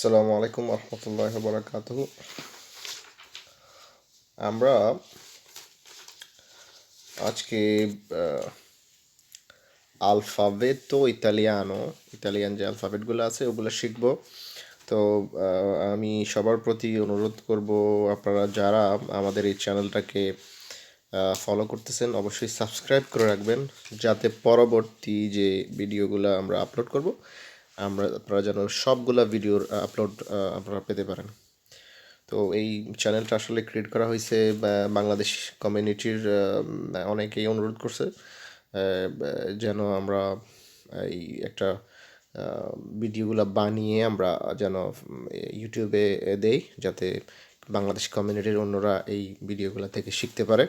আসসালামু আলাইকুম রহমতুল্লাহ বারাকাতুহ। আমরা আজকে আলফাবেতো ইতালিয়ান যে অ্যালফাবেটগুলো আছে ওগুলো শিখব। তো আমি সবার প্রতি অনুরোধ করব, আপনারা যারা আমাদের এই চ্যানেলটাকে ফলো করতেছেন অবশ্যই সাবস্ক্রাইব করে রাখবেন, যাতে পরবর্তী যে ভিডিওগুলো আমরা আপলোড করব আপনারা যেন সবগুলা ভিডিওর আপলোড আপনারা পেতে পারেন। তো এই চ্যানেলটা আসলে ক্রিয়েট করা হয়েছে বাংলাদেশ কমিউনিটির অনেকেই অনুরোধ করছে যেন আমরা এই একটা ভিডিওগুলো বানিয়ে আমরা যেন ইউটিউবে দেই, যাতে বাংলাদেশ কমিউনিটির অন্যরা এই ভিডিওগুলো থেকে শিখতে পারে।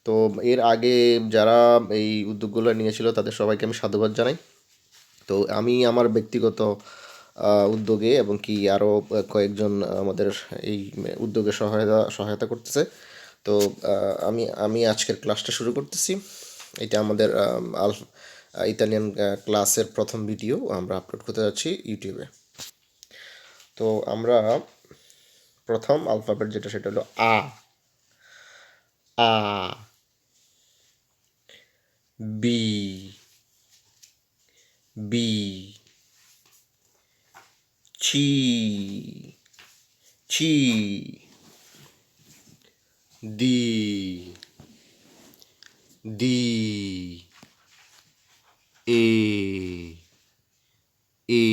তো এর আগে যারা এই উদ্যোগগুলো নিয়েছিল তাদের সবাইকে আমি সাধুবাদ জানাই। তো আমি আমার ব্যক্তিগত উদ্যোগে এবং কি আরও কয়েকজন আমাদের এই উদ্যোগে সহায়তা করতেছে। তো আমি আমি আজকের ক্লাসটা শুরু করতেছি। এটা আমাদের ইতালিয়ান ক্লাসের প্রথম ভিডিও আমরা আপলোড করতে যাচ্ছি ইউটিউবে। তো আমরা প্রথম আলফাবেট যেটা সেটা হলো আ। আ, বি, বি, চি, চি, ডি, ডি, এ, এ।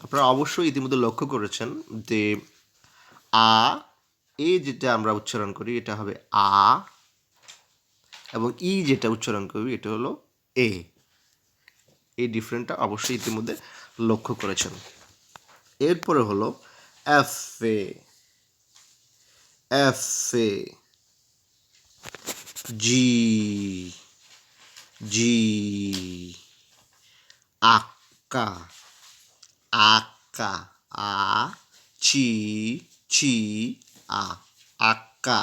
আপনারা অবশ্যই ইতিমধ্যে লক্ষ্য করেছেন যে আ এ যেটা আমরা উচ্চারণ করি এটা হবে আ, এবং ই যেটা উচ্চারণ করি এটা হলো এ। এই ডিফারেন্টটা অবশ্যই ইতিমধ্যে লক্ষ্য করেছেন। এরপরে হলো এফ এ, এফ এ, জি, জি, আক্কা, আক্কা, আ, চি, চি, আ, আক্কা,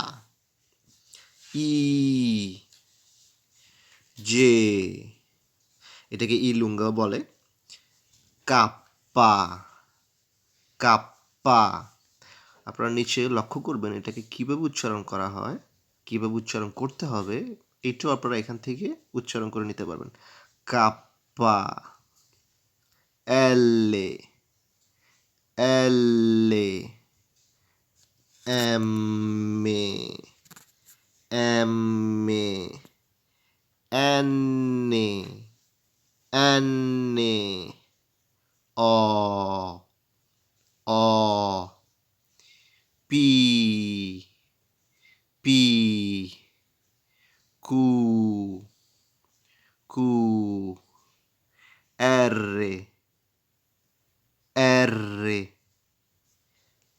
ই, জে, এটাকে ইলুঙ্গা বলে, কাপ্পা, কাপ্পা। আপনারা নিচে লক্ষ্য করবেন এটাকে কীভাবে উচ্চারণ করা হয়, কীভাবে উচ্চারণ করতে হবে, এটাও আপনারা এখান থেকে উচ্চারণ করে নিতে পারবেন। কাপ্পা, এলে, এলে, এমে, এমে, এনে, এনে, অ, অ, পি, পি, কু, কু, erre, erre,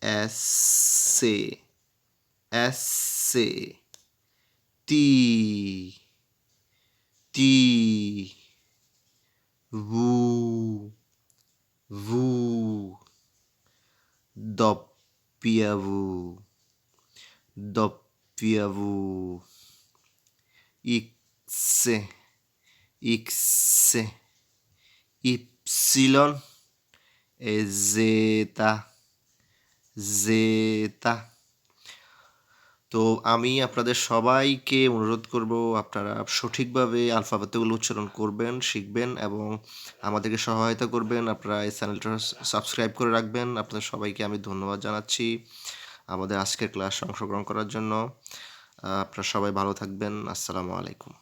esse, esse, ti, ti, vu, vu, W, W, X, X, Y, e Z, Z। তো আমি আপনাদের সবাইকে অনুরোধ করব আপনারা সঠিকভাবে আলফাবেটগুলো উচ্চারণ করবেন, শিখবেন এবং আমাদেরকে সহায়তা করবেন। আপনারা এই চ্যানেলটা সাবস্ক্রাইব করে রাখবেন। আপনাদের সবাইকে আমি ধন্যবাদ জানাচ্ছি আমাদের আজকের ক্লাসে অংশগ্রহণ করার জন্য। আপনারা সবাই ভালো থাকবেন। আসসালামু আলাইকুম।